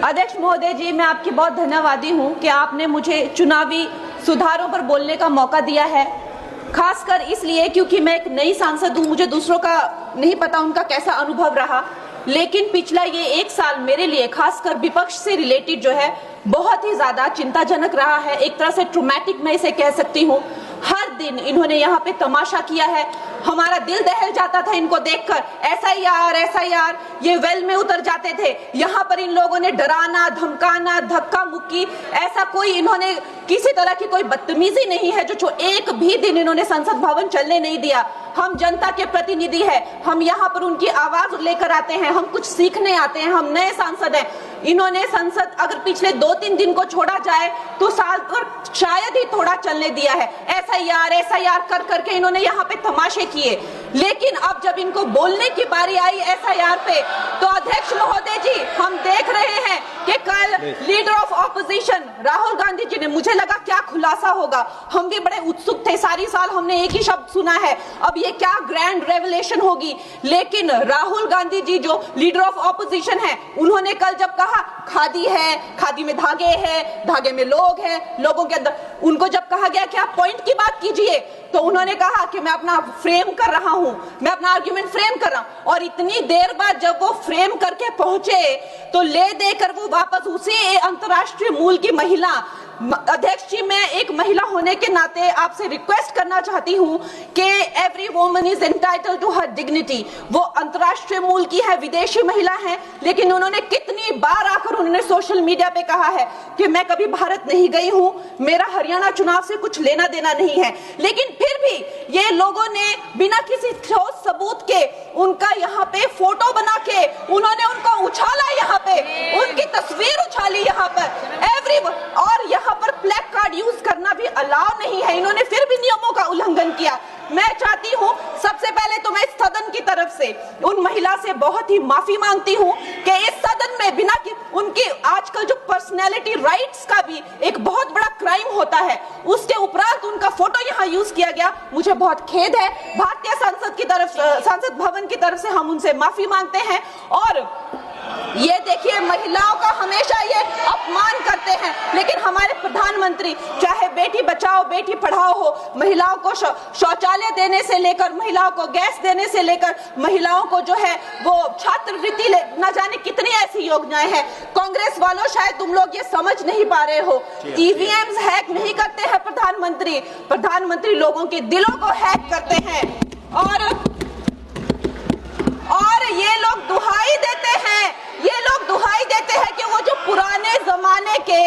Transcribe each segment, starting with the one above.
अध्यक्ष महोदय जी, मैं आपकी बहुत धन्यवादी हूं कि आपने मुझे चुनावी सुधारों पर बोलने का मौका दिया है, खासकर इसलिए क्योंकि मैं एक नई सांसद हूं, मुझे दूसरों का नहीं पता उनका कैसा अनुभव रहा, लेकिन पिछला ये 1 साल मेरे लिए खासकर विपक्ष से रिलेटेड जो है बहुत ही ज्यादा चिंताजनक रहा है। एक तरह से ट्रॉमेटिक मैं इसे कह सकती हूँ। हर दिन इन्होंने यहाँ पे तमाशा किया है, हमारा दिल दहल जाता था इनको देखकर। एसआईआर ये वेल में उतर जाते थे। यहाँ पर इन लोगों ने डराना, धमकाना, धक्का मुक्की, ऐसा कोई इन्होंने किसी तरह की कोई बदतमीजी नहीं है जो एक भी दिन इन्होंने संसद भवन चलने नहीं दिया। हम जनता के प्रतिनिधि हैं, हम यहाँ पर उनकी आवाज लेकर आते हैं, हम कुछ सीखने आते हैं, हम नए सांसद हैं। इन्होंने संसद अगर पिछले 2-3 दिन को छोड़ा जाए तो साल पर शायद ही थोड़ा चलने दिया है। एसआईआर कर करके इन्होंने यहाँ पे तमाशे किए, लेकिन अब जब इनको बोलने की बारी आई एसआईआर पे, तो अध्यक्ष महोदय जी हम देख रहे हैं कि कल leader of opposition Rahul Gandhi ji ने, मुझे लगा क्या खुलासा होगा, हम भी बड़े उत्सुक थे, सारी साल हमने एक ही शब्द सुना है, अब ये क्या ग्रैंड रेवलेशन होगी। लेकिन राहुल गांधी जी जो लीडर ऑफ ऑपोजिशन है, उन्होंने कल जब कहा खादी है, खादी में धागे हैं, धागे में लोग हैं, लोगों के अंदर, उनको जब कहा गया कि आप पॉइंट की बात कीजिए, तो उन्होंने कहा कि मैं अपना फ्रेम कर रहा हूं, मैं अपना आर्गुमेंट फ्रेम कर रहा हूं। और इतनी देर बाद जब वो फ्रेम करके पहुंचे तो ले देकर वो वापस उसी अंतर्राष्ट्रीय मूल की महिला, अध्यक्ष जी मैं एक महिला होने के नाते आपसे रिक्वेस्ट करना चाहती हूं कि every woman is entitled to her dignity. वो अंतर्राष्ट्रीय मूल की है, विदेशी महिला है, लेकिन उन्होंने कितनी बार आकर उन्होंने सोशल मीडिया पे कहा है कि मैं कभी भारत नहीं गई हूं, मेरा हरियाणा चुनाव से कुछ लेना देना नहीं है। लेकिन फिर भी ये लोगों ने बिना किसी ठोस सबूत के उनका यहाँ पे फोटो बना के उन्होंने उनको उछाला, यहाँ पे उनकी तस्वीर उछाली यहाँ पर एवरी, और यहाँ पर ब्लैक कार्ड यूज करना भी अलाउ नहीं है। इन्होंने फिर भी नियमों का उल्लंघन किया। मैं चाहती हूँ सबसे पहले तो मैं इस सदन की तरफ से उन महिला से बहुत ही माफी मांगती हूँ कि इस सदन में बिना कि उनकी आजकल जो पर्सनैलिटी राइट्स का भी एक बहुत बड़ा क्राइम होता है, उसके उपरांत उनका फोटो यहाँ यूज किया गया, मुझे बहुत खेद है। भारतीय संसद की तरफ, संसद भवन की तरफ से हम उनसे माफी मांगते हैं। और ये देखिए महिलाओं का हमेशा ये अपमान करते हैं, लेकिन हमारे प्रधानमंत्री चाहे बेटी बचाओ बेटी पढ़ाओ हो, महिलाओं को शौचालय देने से लेकर, महिलाओं को गैस देने से लेकर, महिलाओं को जो है वो छात्रवृत्ति, न जाने कितनी ऐसी योजनाएं हैं। कांग्रेस वालों शायद तुम लोग ये समझ नहीं पा रहे हो, ईवीएम्स हैक नहीं करते हैं प्रधानमंत्री लोगों के दिलों को हैक करते हैं। और ये लोग दुहाई देते हैं कि वो जो पुराने जमाने के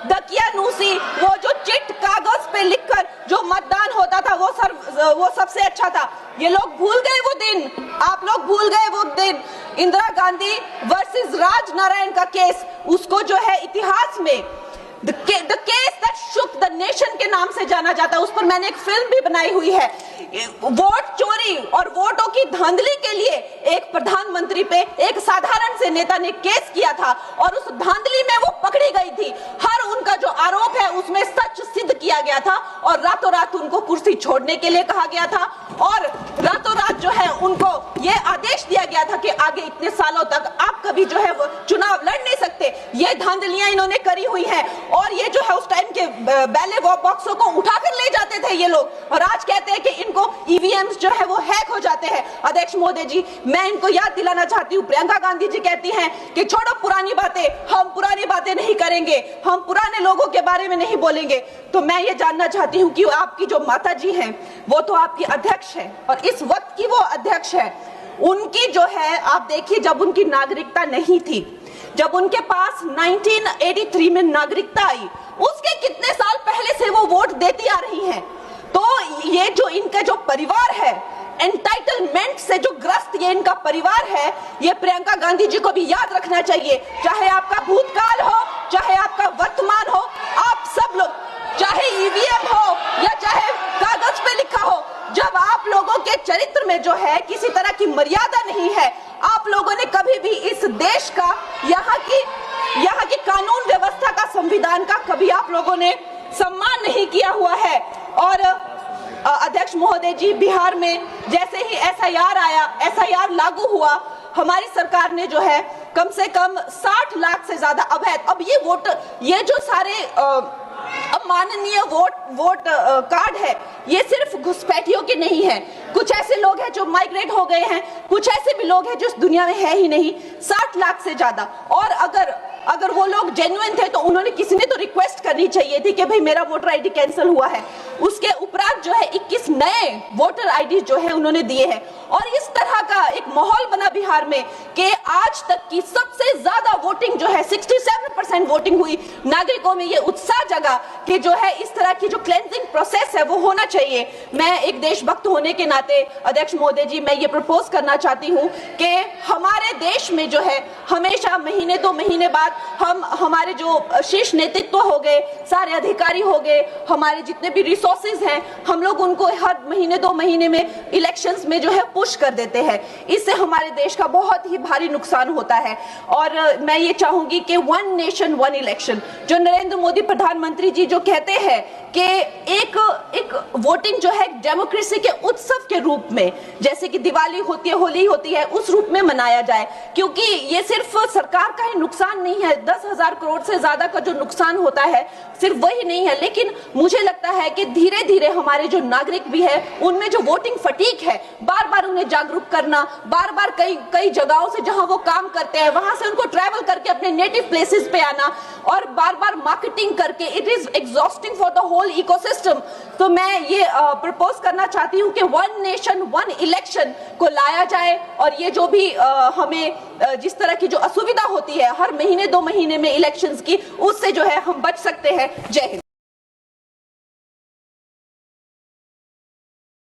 दकियानूसी, वो जो चिट कागज पे लिखकर जो मतदान होता था वो सबसे अच्छा था। ये लोग भूल गए वो दिन, आप लोग भूल गए वो दिन। इंदिरा गांधी वर्सेस राज नारायण का केस, उसको जो है इतिहास में The case that shook the nation के नाम से जाना जाता है। उस पर मैंने एक फिल्म भी बनाई हुई है। वोट चोरी और वोटों की धांधली के लिए एक प्रधानमंत्री पे एक साधारण से नेता ने केस किया था और उस धांधली में वो पकड़ी गई थी। हर उनका जो आरोप है उसमें सच सिद्ध किया गया था और रातों रात उनको कुर्सी छोड़ने के लिए कहा गया था और रातों रात जो है उनको ये आदेश दिया गया था कि आगे इतने सालों तक आप कभी जो है वो चुनाव लड़ नहीं सकते। ये धांधलियां इन्होंने करी हुई है और ये जो है उस टाइम के बैलेट बॉक्सों को उठाकर ले जाते थे ये लोग, और आज कहते हैं कि इनको ईवीएम्स जो है वो हैक हो जाते हैं। अध्यक्ष महोदय जी मैं इनको याद दिलाना चाहती हूँ, प्रियंका गांधी जी कहती हैं कि छोड़ो पुरानी बातें, हम पुरानी बातें नहीं करेंगे, हम पुराने लोगों के बारे में नहीं बोलेंगे। तो मैं ये जानना चाहती हूँ कि आपकी जो माता जी हैं वो तो आपकी अध्यक्ष है और इस वक्त की वो अध्यक्ष है, उनकी जो है आप देखिए जब उनकी नागरिकता नहीं थी, जब उनके पास 1983 में नागरिकता आई, उसके कितने साल पहले से वो वोट देती आ रही हैं। तो ये जो इनका जो परिवार है, एंटाइटलमेंट से जो ग्रस्त ये इनका परिवार है, ये प्रियंका गांधी जी को भी याद रखना चाहिए। चाहे आपका भूतकाल हो, चाहे आपका वर्तमान हो, आप सब लोग, चाहे ईवीएम हो या चाहे कागज पे लिखा हो, जब आप लोगों के चरित्र में जो है किसी तरह की मर्यादा नहीं है, आप लोगों ने कभी भी इस देश का, यहाँ की कानून व्यवस्था का, संविधान का कभी आप लोगों ने सम्मान नहीं किया हुआ है। और अध्यक्ष महोदय जी बिहार में जैसे ही एसआईआर आया, एसआईआर लागू हुआ, हमारी सरकार ने जो है कम से कम 60 लाख से ज्यादा अवैध। अब ये वोटर, ये जो सारे अमाननीय वोट कार्ड है, ये सिर्फ घुसपैठियों के नहीं है। कुछ ऐसे लोग हैं जो माइग्रेट हो गए हैं, कुछ ऐसे भी लोग हैं जो इस दुनिया में है ही नहीं। 60 लाख से ज्यादा। और अगर वो लोग जेन्युइन थे तो उन्होंने, किसी ने तो रिक्वेस्ट करनी चाहिए थी कि भाई मेरा वोटर आईडी कैंसिल हुआ है। उसके उपरांत जो है 21 नए वोटर आईडी जो है उन्होंने दिए हैं। और इस तरह का एक माहौल बना बिहार में कि आज तक की सबसे ज्यादा वोटिंग जो है 67% वोटिंग हुई। नागरिकों में ये उत्साह जगा कि जो है इस तरह की जो क्लेंजिंग प्रोसेस है वो होना चाहिए। मैं एक देशभक्त होने के नाते अध्यक्ष महोदय जी, मैं ये प्रपोज करना चाहती हूँ कि हमारे देश में जो है हमेशा महीने 2 महीने बाद हमारे जो शीर्ष नेतृत्व हो गए, सारे अधिकारी हो गए, हमारे जितने भी रिसोर्सेज हैं, हम लोग उनको हर महीने 2 महीने में इलेक्शंस में जो है पुश कर देते हैं। इससे हमारे देश का बहुत ही भारी नुकसान होता है। और मैं ये चाहूंगी कि 1 नेशन 1 इलेक्शन, जो नरेंद्र मोदी प्रधानमंत्री जी जो कहते हैं कि एक वोटिंग जो है डेमोक्रेसी के उत्सव के रूप में, जैसे कि दिवाली होती है, होली होती है, उस रूप में मनाया जाए। क्योंकि ये सिर्फ सरकार का ही नुकसान नहीं है, 10,000 करोड़ से ज्यादा का जो नुकसान होता है सिर्फ वही नहीं है, लेकिन मुझे लगता है कि धीरे धीरे हमारे जो नागरिक भी है उनमें जो वोटिंग फटीक है, बार बार उन्हें जागरूक करना, बार बार कई जगहों से जहां वो काम करते हैं वहां से उनको ट्रैवल करके अपने नेटिव प्लेसेस पे आना और बार बार मार्केटिंग करके, it is exhausting for the whole ecosystem. तो मैं ये प्रपोज करना चाहती हूँ कि 1 नेशन 1 इलेक्शन को लाया जाए। और ये जो भी हमें जिस तरह की जो असुविधा होती है हर महीने 2 महीने में इलेक्शंस की, उससे जो है हम बच सकते हैं। जय हिंद।